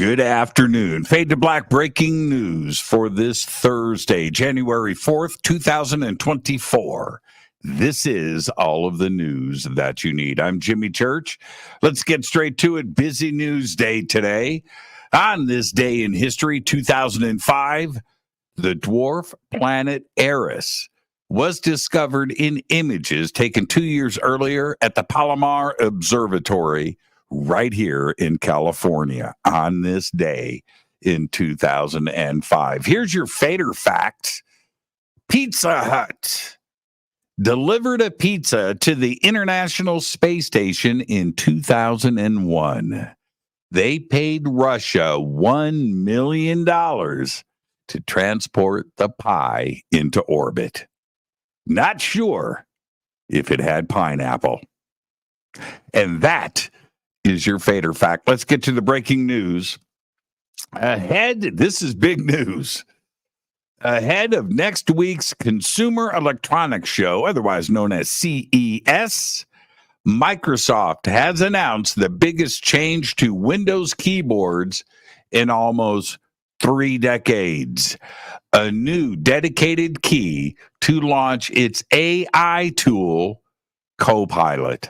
Good afternoon. Fade to Black breaking news for this Thursday, January 4th, 2024. This is all of the news that you need. I'm Jimmy Church. Let's get straight to it. Busy news day today. On this day in history, 2005, the dwarf planet Eris was discovered in images taken 2 years earlier at the Palomar Observatory right here in California on this day in 2005. Here's your Fader fact. Pizza Hut delivered a pizza to the International Space Station in 2001. They paid Russia $1 million to transport the pie into orbit. Not sure if it had pineapple. And that is your Fader fact. Let's get to the breaking news. This is big news. Ahead of next week's Consumer Electronics Show, otherwise known as CES, Microsoft has announced the biggest change to Windows keyboards in almost 3 decades. A new dedicated key to launch its AI tool, Copilot.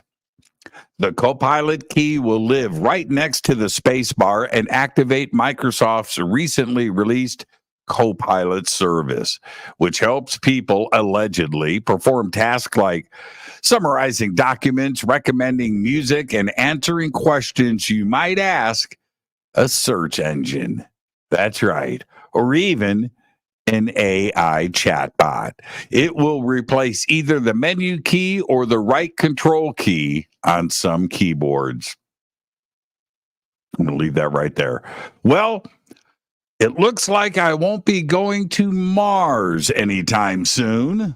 The Copilot key will live right next to the spacebar and activate Microsoft's recently released Copilot service, which helps people allegedly perform tasks like summarizing documents, recommending music, and answering questions you might ask a search engine. That's right. Or even an AI chatbot. It will replace either the menu key or the right control key on some keyboards. I'm going to leave that right there. Well, it looks like I won't be going to Mars anytime soon.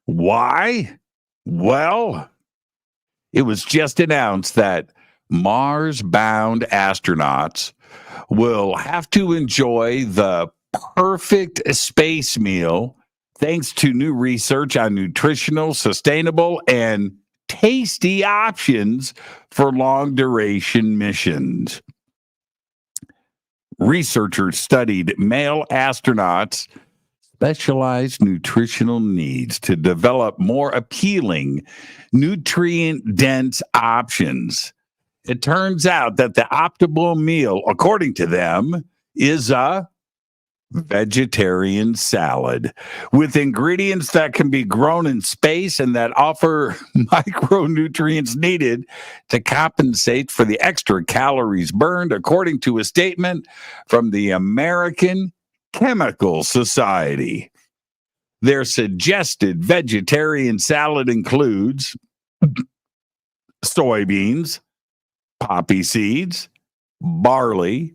Why? Well, it was just announced that Mars-bound astronauts will have to enjoy the perfect space meal thanks to new research on nutritional, sustainable, and tasty options for long-duration missions. Researchers studied male astronauts' specialized nutritional needs to develop more appealing, nutrient-dense options. It turns out that the optimal meal, according to them, is a vegetarian salad with ingredients that can be grown in space and that offer micronutrients needed to compensate for the extra calories burned, according to a statement from the American Chemical Society. Their suggested vegetarian salad includes soybeans, poppy seeds, barley,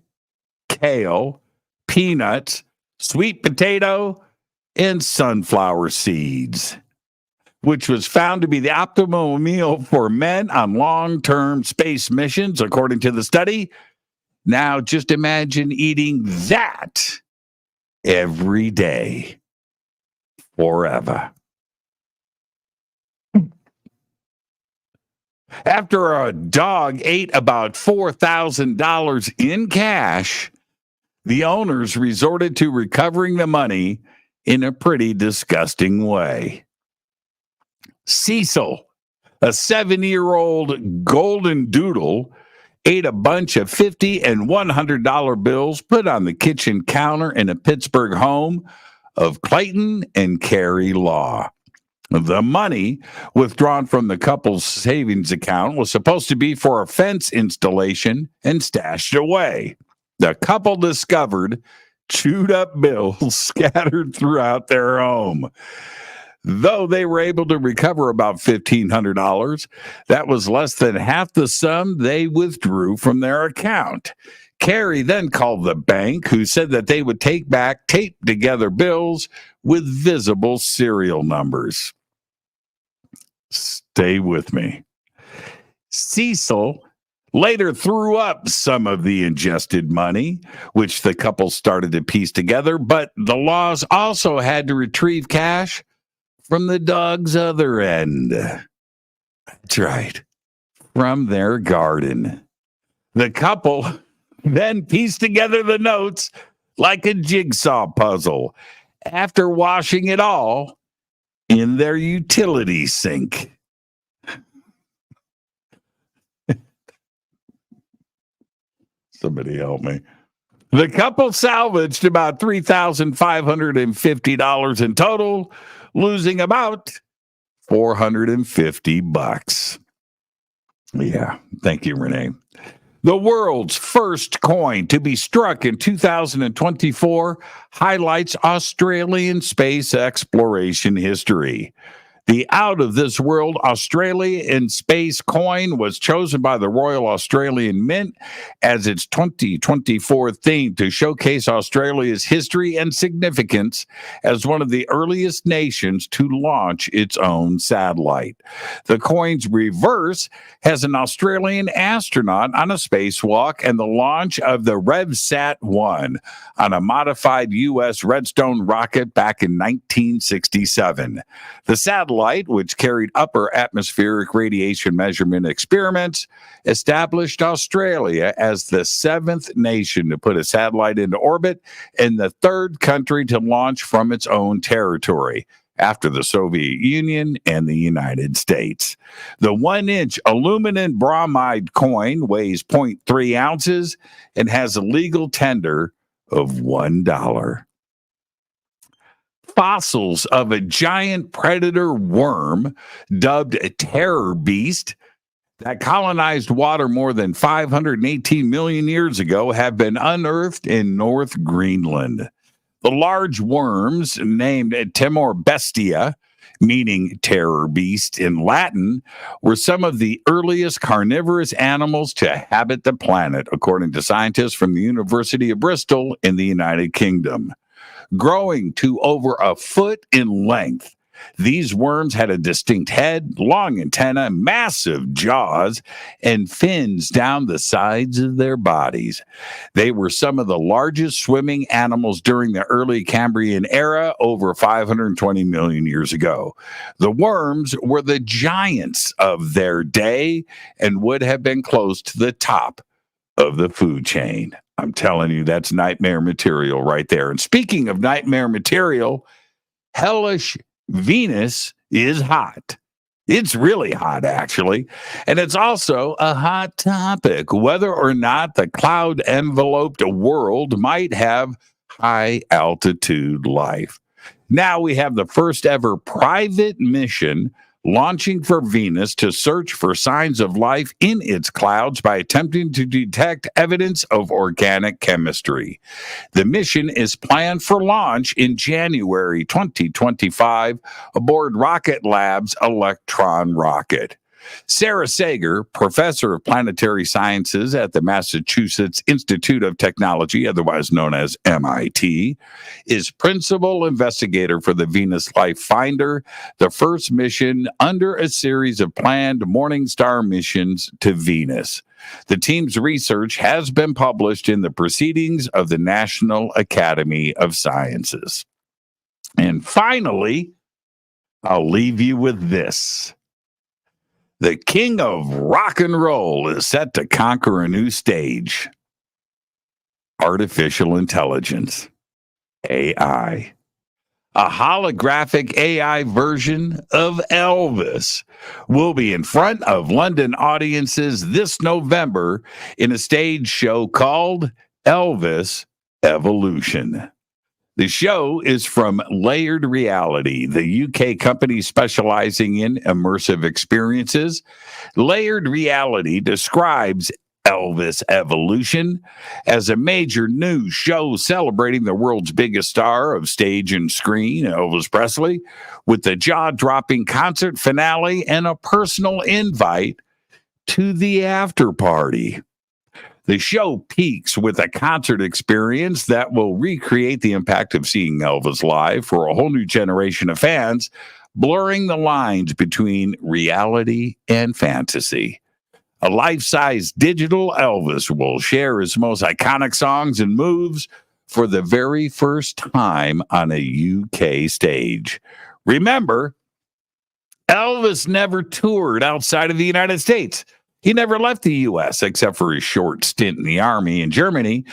kale, peanuts, sweet potato, and sunflower seeds, which was found to be the optimal meal for men on long-term space missions, according to the study. Now, just imagine eating that every day, forever. After a dog ate about $4,000 in cash, the owners resorted to recovering the money in a pretty disgusting way. Cecil, a 7-year-old golden doodle, ate a bunch of $50 and $100 bills put on the kitchen counter in a Pittsburgh home of Clayton and Carrie Law. The money withdrawn from the couple's savings account was supposed to be for a fence installation and stashed away. The couple discovered chewed up bills scattered throughout their home. Though they were able to recover about $1,500, that was less than half the sum they withdrew from their account. Carrie then called the bank, who said that they would take back taped together bills with visible serial numbers. Stay with me. Cecil later threw up some of the ingested money, which the couple started to piece together, but the Laws also had to retrieve cash from the dog's other end. That's right, from their garden. The couple then piece together the notes like a jigsaw puzzle after washing it all in their utility sink. Somebody help me. The couple salvaged about $3,550 in total, losing about $450. Yeah, thank you, Renee. The world's first coin to be struck in 2024 highlights Australian space exploration history. The out of this world Australian space coin was chosen by the Royal Australian Mint as its 2024 theme to showcase Australia's history and significance as one of the earliest nations to launch its own satellite. The coin's reverse has an Australian astronaut on a spacewalk and the launch of the RevSat-1 on a modified U.S. Redstone rocket back in 1967. The satellite, which carried upper atmospheric radiation measurement experiments, established Australia as the 7th nation to put a satellite into orbit and the 3rd country to launch from its own territory, after the Soviet Union and the United States. The 1-inch aluminum bromide coin weighs 0.3 ounces and has a legal tender of $1. Fossils of a giant predator worm dubbed a terror beast that colonized water more than 518 million years ago have been unearthed in North Greenland. The large worms, named Temor Bestia, meaning terror beast in Latin, were some of the earliest carnivorous animals to habit the planet, according to scientists from the University of Bristol in the United Kingdom. Growing to over a foot in length, these worms had a distinct head, long antennae, massive jaws, and fins down the sides of their bodies. They were some of the largest swimming animals during the early Cambrian era, over 520 million years ago. The worms were the giants of their day and would have been close to the top of the food chain. I'm telling you, that's nightmare material right there. And speaking of nightmare material, hellish Venus is hot. It's really hot, actually. And it's also a hot topic, whether or not the cloud-enveloped world might have high-altitude life. Now we have the first ever private mission launching for Venus to search for signs of life in its clouds by attempting to detect evidence of organic chemistry. The mission is planned for launch in January 2025 aboard Rocket Lab's Electron rocket. Sarah Sager, professor of planetary sciences at the Massachusetts Institute of Technology, otherwise known as MIT, is principal investigator for the Venus Life Finder, the first mission under a series of planned Morningstar missions to Venus. The team's research has been published in the Proceedings of the National Academy of Sciences. And finally, I'll leave you with this. The king of rock and roll is set to conquer a new stage. Artificial intelligence, AI. A holographic AI version of Elvis will be in front of London audiences this November in a stage show called Elvis Evolution. The show is from Layered Reality, the UK company specializing in immersive experiences. Layered Reality describes Elvis Evolution as a major new show celebrating the world's biggest star of stage and screen, Elvis Presley, with the jaw-dropping concert finale and a personal invite to the after party. The show peaks with a concert experience that will recreate the impact of seeing Elvis live for a whole new generation of fans, blurring the lines between reality and fantasy. A life-size digital Elvis will share his most iconic songs and moves for the very first time on a UK stage. Remember, Elvis never toured outside of the United States. He never left the U.S. except for his short stint in the Army in Germany.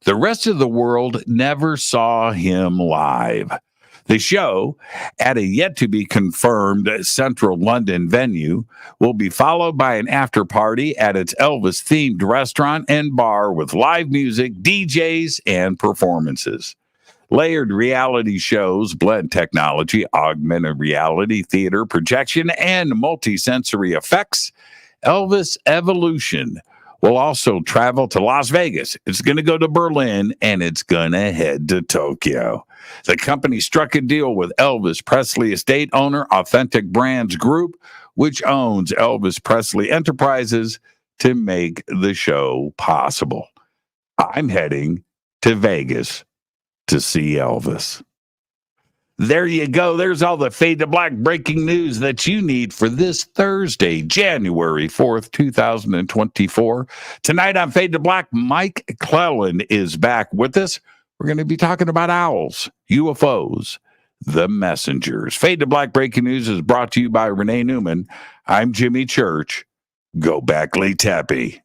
The rest of the world never saw him live. The show, at a yet-to-be-confirmed central London venue, will be followed by an after-party at its Elvis-themed restaurant and bar with live music, DJs, and performances. Layered reality shows blend technology, augmented reality, theater, projection, and multisensory effects. Elvis Evolution will also travel to Las Vegas. It's going to go to Berlin, and it's going to head to Tokyo. The company struck a deal with Elvis Presley estate owner Authentic Brands Group, which owns Elvis Presley Enterprises, to make the show possible. I'm heading to Vegas to see Elvis. There you go. There's all the Fade to Black breaking news that you need for this Thursday, January 4th, 2024. Tonight on Fade to Black, Mike Clellan is back with us. We're going to be talking about owls, UFOs, the messengers. Fade to Black breaking news is brought to you by Renee Newman. I'm Jimmy Church. Go back, Lee Tappy.